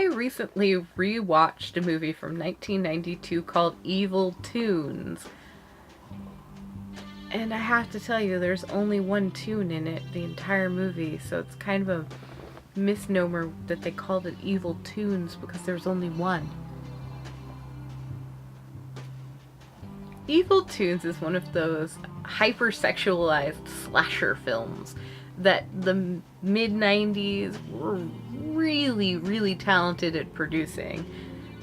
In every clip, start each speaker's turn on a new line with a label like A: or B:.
A: I recently rewatched a movie from 1992 called Evil Toons. And I have to tell you, there's only one toon in it, the entire movie, so it's kind of a misnomer that they called it Evil Toons because there's only one. Evil Toons is one of those hypersexualized slasher films that the mid-90s were really, really talented at producing.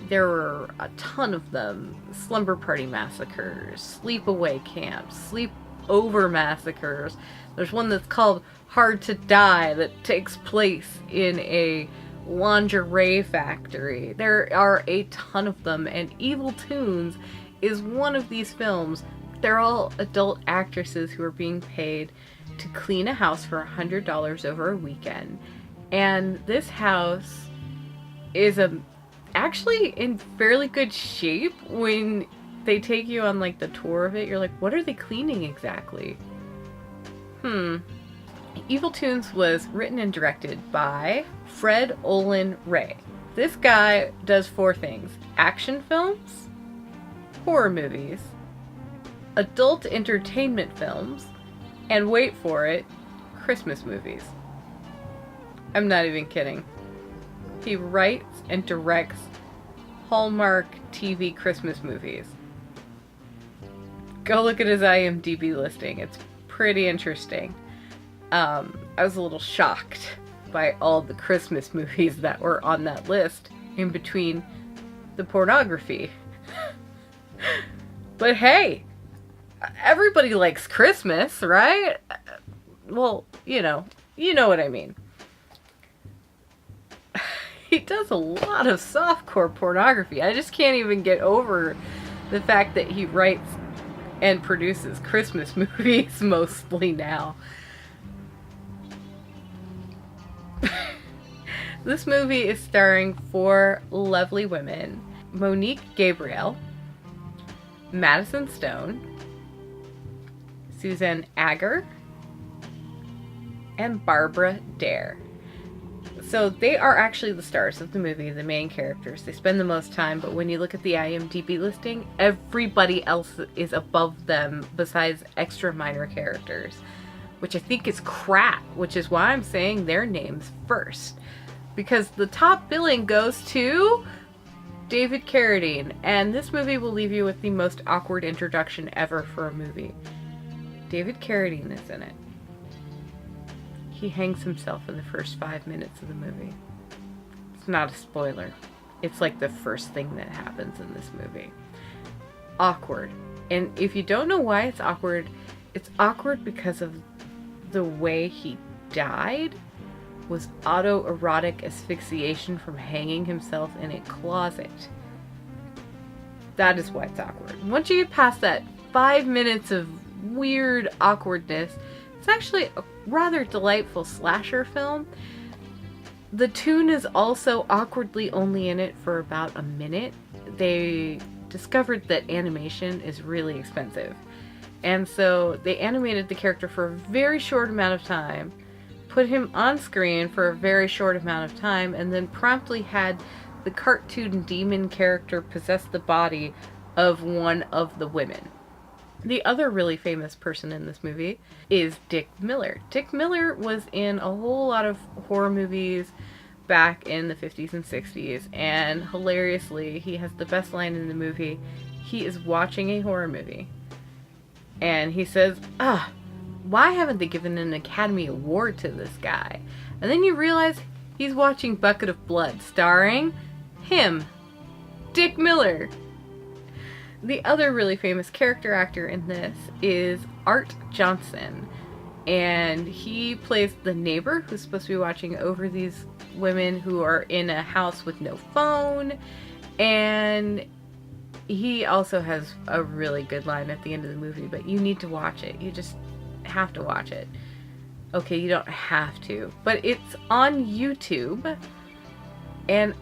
A: There were a ton of them. Slumber Party Massacres, Sleepaway Camps, Sleepover Massacres. There's one that's called Hard to Die that takes place in a lingerie factory. There are a ton of them, and Evil Toons is one of these films. They're all adult actresses who are being paid to clean a house for $100 over a weekend. And this house is actually in fairly good shape. When they take you on like the tour of it, you're like, what are they cleaning exactly? Evil Toons was written and directed by Fred Olen Ray. This guy does 4 things: action films, horror movies, adult entertainment films, and wait for it, Christmas movies. I'm not even kidding. He writes and directs Hallmark TV Christmas movies. Go look at his IMDb listing. It's pretty interesting. I was a little shocked by all the Christmas movies that were on that list in between the pornography. But hey, everybody likes Christmas, right? Well, you know what I mean. He does a lot of softcore pornography. I just can't even get over the fact that he writes and produces Christmas movies mostly now. This movie is starring 4 lovely women: Monique Gabriel, Madison Stone, Suzanne Agger, and Barbara Dare. So they are actually the stars of the movie, the main characters. They spend the most time, but when you look at the IMDb listing, everybody else is above them besides extra minor characters, which I think is crap, which is why I'm saying their names first. Because the top billing goes to David Carradine, and this movie will leave you with the most awkward introduction ever for a movie. David Carradine is in it. He hangs himself in the first 5 minutes of the movie. It's not a spoiler. It's like the first thing that happens in this movie. Awkward. And if you don't know why it's awkward because of the way he died was autoerotic asphyxiation from hanging himself in a closet. That is why it's awkward. Once you get past that 5 minutes of weird awkwardness, it's actually a rather delightful slasher film. The toon is also awkwardly only in it for about a minute. They discovered that animation is really expensive. And so they animated the character for a very short amount of time, put him on screen for a very short amount of time, and then promptly had the cartoon demon character possess the body of one of the women. The other really famous person in this movie is Dick Miller. Dick Miller was in a whole lot of horror movies back in the 50s and 60s, and hilariously, he has the best line in the movie. He is watching a horror movie, and he says, why haven't they given an Academy Award to this guy? And then you realize he's watching Bucket of Blood, starring him, Dick Miller. The other really famous character actor in this is Art Johnson, and he plays the neighbor who's supposed to be watching over these women who are in a house with no phone, and he also has a really good line at the end of the movie, but you need to watch it. You just have to watch it. Okay, you don't have to, but it's on YouTube, and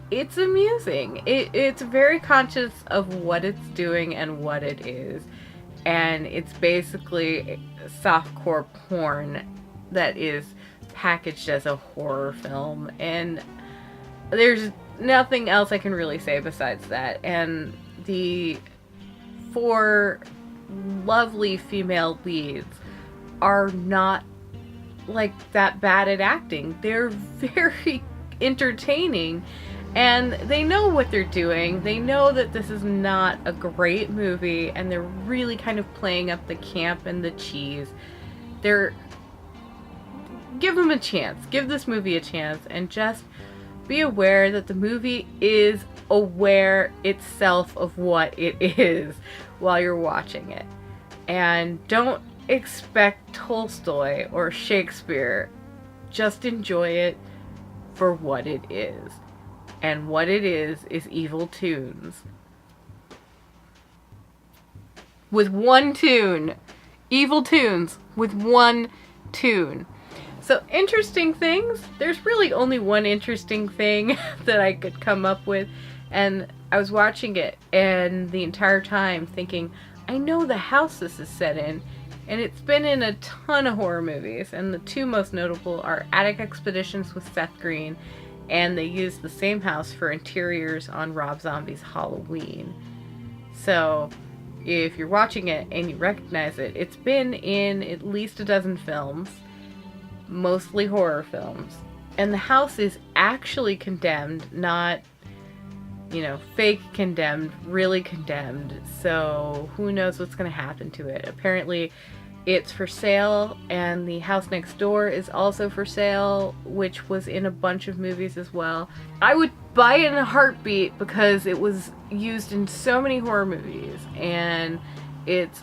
A: it's amusing. It's very conscious of what it's doing and what it is. And it's basically softcore porn that is packaged as a horror film. And there's nothing else I can really say besides that. And the 4 lovely female leads are not like that bad at acting. They're very entertaining, and they know what they're doing. They know that this is not a great movie, and they're really kind of playing up the camp and the cheese. Give them a chance. Give this movie a chance, and just be aware that the movie is aware itself of what it is while you're watching it. And don't expect Tolstoy or Shakespeare. Just enjoy it for what it is. And what it is Evil Toons. With one toon. Evil Toons with one toon. So, interesting things. There's really only one interesting thing that I could come up with. And I was watching it and the entire time thinking, I know the house this is set in. And it's been in a ton of horror movies. And the 2 most notable are Attic Expeditions with Seth Green. And they used the same house for interiors on Rob Zombie's Halloween. So, if you're watching it and you recognize it, it's been in at least a dozen films. Mostly horror films. And the house is actually condemned, not, fake condemned, really condemned. So who knows what's going to happen to it. Apparently it's for sale, and the house next door is also for sale, which was in a bunch of movies as well. I would buy it in a heartbeat because it was used in so many horror movies, and it's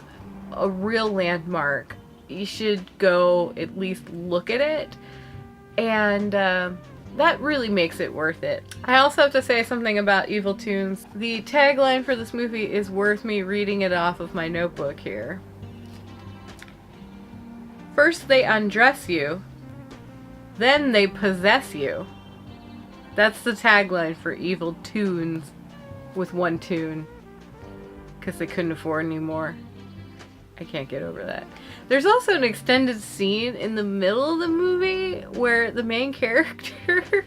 A: a real landmark. You should go at least look at it, and that really makes it worth it. I also have to say something about Evil Toons. The tagline for this movie is worth me reading it off of my notebook here. First they undress you, then they possess you. That's the tagline for Evil Toons with one toon, because they couldn't afford any more. I can't get over that. There's also an extended scene in the middle of the movie where the main character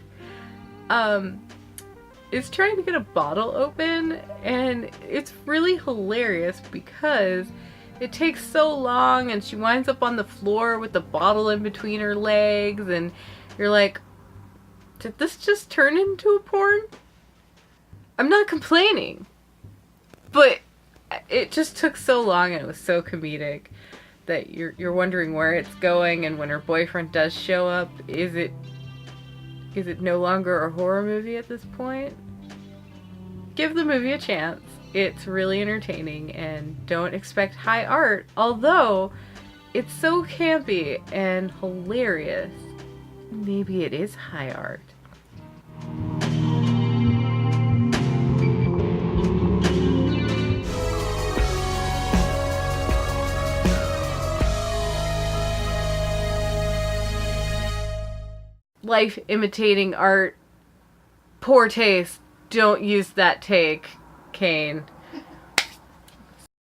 A: is trying to get a bottle open, and it's really hilarious because it takes so long and she winds up on the floor with the bottle in between her legs, and you're like, did this just turn into a porn? I'm not complaining, but it just took so long and it was so comedic that you're wondering where it's going. And when her boyfriend does show up, is it no longer a horror movie at this point? Give the movie a chance. It's really entertaining, and don't expect high art, although it's so campy and hilarious. Maybe it is high art. Life imitating art. Poor taste. Don't use that take, Kane.